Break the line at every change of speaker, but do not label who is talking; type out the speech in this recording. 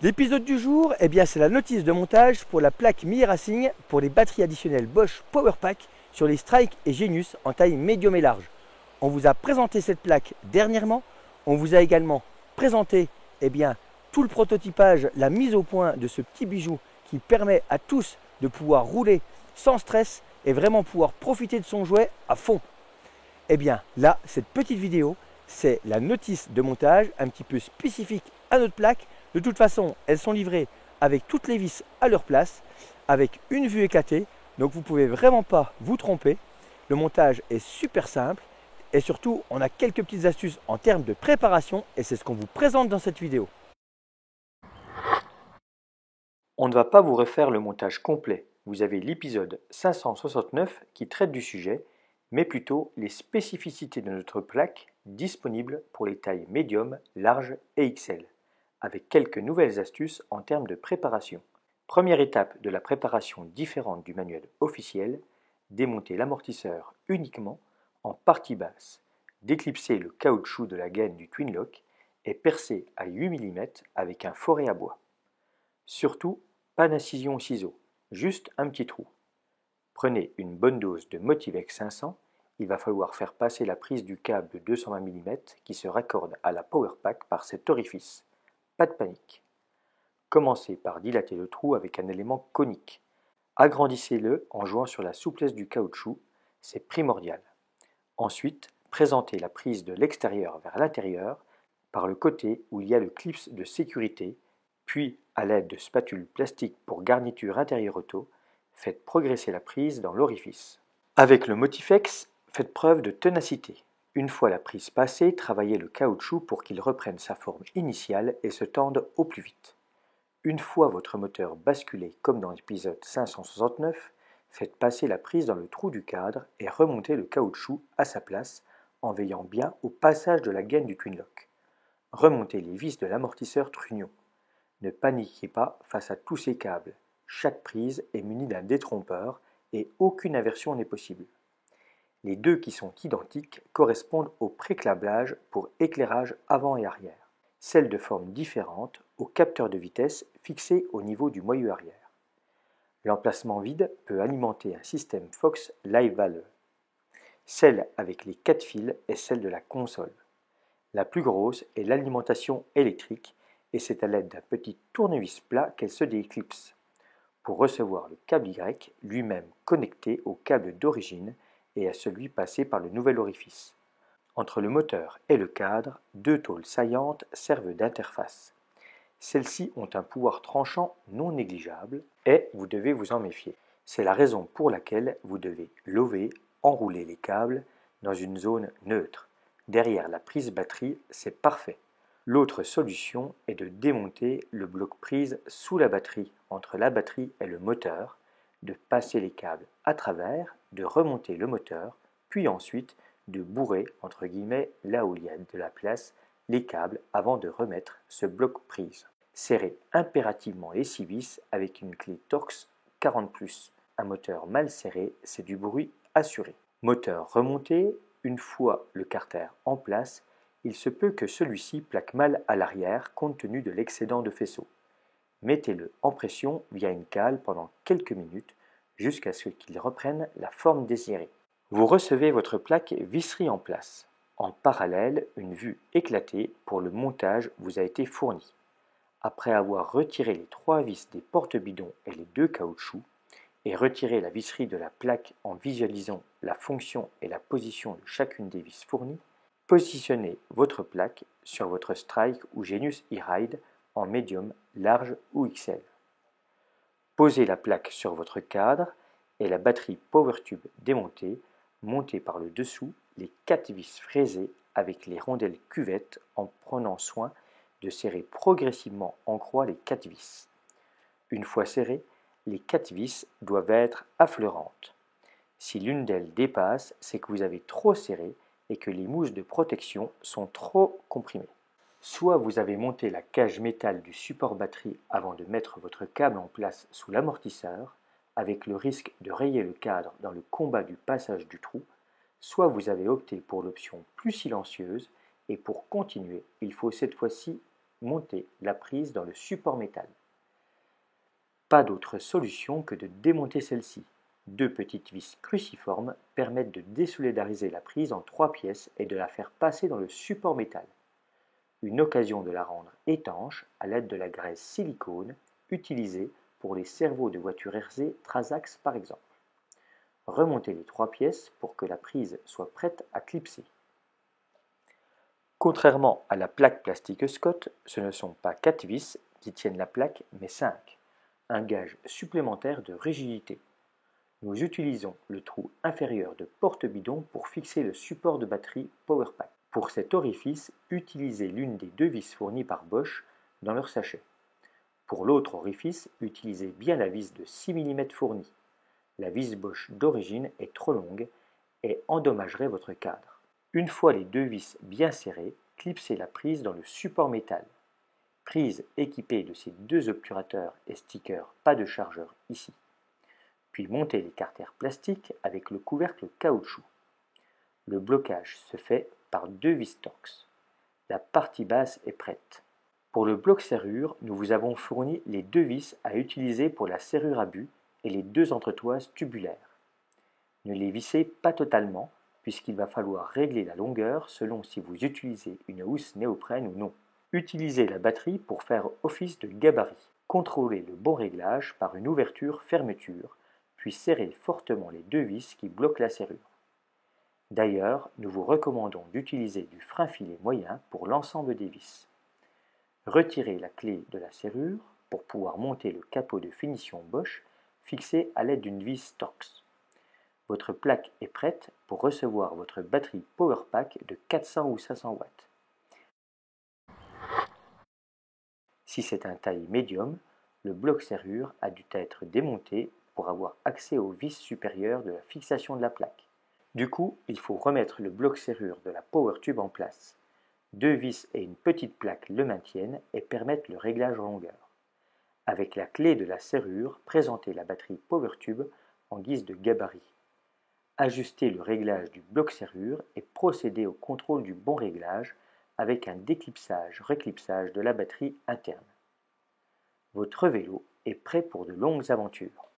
L'épisode du jour, c'est la notice de montage pour la plaque Mille Racing pour les batteries additionnelles Bosch Powerpack sur les Strike et Genius en taille médium et large. On vous a présenté cette plaque dernièrement. On vous a également présenté tout le prototypage, la mise au point de ce petit bijou qui permet à tous de pouvoir rouler sans stress et vraiment pouvoir profiter de son jouet à fond. Là, cette petite vidéo, c'est la notice de montage un petit peu spécifique à notre plaque. De toute façon, elles sont livrées avec toutes les vis à leur place, avec une vue éclatée. Donc vous ne pouvez vraiment pas vous tromper. Le montage est super simple et surtout, on a quelques petites astuces en termes de préparation et c'est ce qu'on vous présente dans cette vidéo. On ne va pas vous refaire le montage complet. Vous avez l'épisode 569 qui traite du sujet, mais plutôt les spécificités de notre plaque disponible pour les tailles médium, large et XL, avec quelques nouvelles astuces en termes de préparation. Première étape de la préparation différente du manuel officiel, démonter l'amortisseur uniquement en partie basse, déclipser le caoutchouc de la gaine du Twinlock et percer à 8 mm avec un foret à bois. Surtout, pas d'incision au ciseau, juste un petit trou. Prenez une bonne dose de Motivex 500, il va falloir faire passer la prise du câble de 220 mm qui se raccorde à la Powerpack par cet orifice. Pas de panique. Commencez par dilater le trou avec un élément conique. Agrandissez-le en jouant sur la souplesse du caoutchouc, c'est primordial. Ensuite, présentez la prise de l'extérieur vers l'intérieur par le côté où il y a le clips de sécurité, puis à l'aide de spatules plastiques pour garniture intérieure auto, faites progresser la prise dans l'orifice. Avec le Motifex, faites preuve de ténacité. Une fois la prise passée, travaillez le caoutchouc pour qu'il reprenne sa forme initiale et se tende au plus vite. Une fois votre moteur basculé comme dans l'épisode 569, faites passer la prise dans le trou du cadre et remontez le caoutchouc à sa place en veillant bien au passage de la gaine du Twinlock. Remontez les vis de l'amortisseur Trunion. Ne paniquez pas face à tous ces câbles. Chaque prise est munie d'un détrompeur et aucune inversion n'est possible. Les deux qui sont identiques correspondent au pré-câblage pour éclairage avant et arrière. Celles de forme différente au capteur de vitesse fixé au niveau du moyeu arrière. L'emplacement vide peut alimenter un système Fox Live Valve. Celle avec les 4 fils est celle de la console. La plus grosse est l'alimentation électrique et c'est à l'aide d'un petit tournevis plat qu'elle se déclipse pour recevoir le câble Y lui-même connecté au câble d'origine et à celui passé par le nouvel orifice. Entre le moteur et le cadre, 2 tôles saillantes servent d'interface. Celles-ci ont un pouvoir tranchant non négligeable et vous devez vous en méfier. C'est la raison pour laquelle vous devez lever, enrouler les câbles dans une zone neutre. Derrière la prise batterie, c'est parfait. L'autre solution est de démonter le bloc prise sous la batterie, entre la batterie et le moteur, de passer les câbles à travers, de remonter le moteur, puis ensuite de bourrer, entre guillemets, là où il y a de la place, les câbles avant de remettre ce bloc prise. Serrez impérativement les 6 vis avec une clé Torx 40+. Un moteur mal serré, c'est du bruit assuré. Moteur remonté, une fois le carter en place, il se peut que celui-ci plaque mal à l'arrière compte tenu de l'excédent de faisceau. Mettez-le en pression via une cale pendant quelques minutes jusqu'à ce qu'il reprenne la forme désirée. Vous recevez votre plaque visserie en place. En parallèle, une vue éclatée pour le montage vous a été fournie. Après avoir retiré les 3 vis des porte-bidons et les 2 caoutchoucs, et retiré la visserie de la plaque en visualisant la fonction et la position de chacune des vis fournies, positionnez votre plaque sur votre Strike ou Genius e-Ride en médium, large ou XL. Posez la plaque sur votre cadre et la batterie PowerTube démontée, montez par le dessous les 4 vis fraisées avec les rondelles cuvettes en prenant soin de serrer progressivement en croix les 4 vis. Une fois serrées, les 4 vis doivent être affleurantes. Si l'une d'elles dépasse, c'est que vous avez trop serré et que les mousses de protection sont trop comprimées. Soit vous avez monté la cage métal du support batterie avant de mettre votre câble en place sous l'amortisseur, avec le risque de rayer le cadre dans le combat du passage du trou, soit vous avez opté pour l'option plus silencieuse et pour continuer, il faut cette fois-ci monter la prise dans le support métal. Pas d'autre solution que de démonter celle-ci. Deux petites vis cruciformes permettent de désolidariser la prise en 3 pièces et de la faire passer dans le support métal. Une occasion de la rendre étanche à l'aide de la graisse silicone utilisée pour les cerveaux de voitures RZ Trasax par exemple. Remontez les 3 pièces pour que la prise soit prête à clipser. Contrairement à la plaque plastique Scott, ce ne sont pas 4 vis qui tiennent la plaque mais 5, un gage supplémentaire de rigidité. Nous utilisons le trou inférieur de porte-bidon pour fixer le support de batterie Powerpack. Pour cet orifice, utilisez l'une des 2 vis fournies par Bosch dans leur sachet. Pour l'autre orifice, utilisez bien la vis de 6 mm fournie. La vis Bosch d'origine est trop longue et endommagerait votre cadre. Une fois les 2 vis bien serrées, clipsez la prise dans le support métal. Prise équipée de ces 2 obturateurs et stickers pas de chargeur ici. Puis montez les carters plastiques avec le couvercle caoutchouc. Le blocage se fait par 2 vis Torx. La partie basse est prête. Pour le bloc serrure, nous vous avons fourni les 2 vis à utiliser pour la serrure à but et les 2 entretoises tubulaires. Ne les vissez pas totalement puisqu'il va falloir régler la longueur selon si vous utilisez une housse néoprène ou non. Utilisez la batterie pour faire office de gabarit. Contrôlez le bon réglage par une ouverture-fermeture puis serrez fortement les 2 vis qui bloquent la serrure. D'ailleurs, nous vous recommandons d'utiliser du frein-filet moyen pour l'ensemble des vis. Retirez la clé de la serrure pour pouvoir monter le capot de finition Bosch fixé à l'aide d'une vis Torx. Votre plaque est prête pour recevoir votre batterie Powerpack de 400 ou 500 watts. Si c'est un taille médium, le bloc serrure a dû être démonté pour avoir accès aux vis supérieures de la fixation de la plaque. Du coup, il faut remettre le bloc serrure de la PowerTube en place. 2 vis et une petite plaque le maintiennent et permettent le réglage en longueur. Avec la clé de la serrure, présentez la batterie PowerTube en guise de gabarit. Ajustez le réglage du bloc serrure et procédez au contrôle du bon réglage avec un déclipsage-reclipsage de la batterie interne. Votre vélo est prêt pour de longues aventures.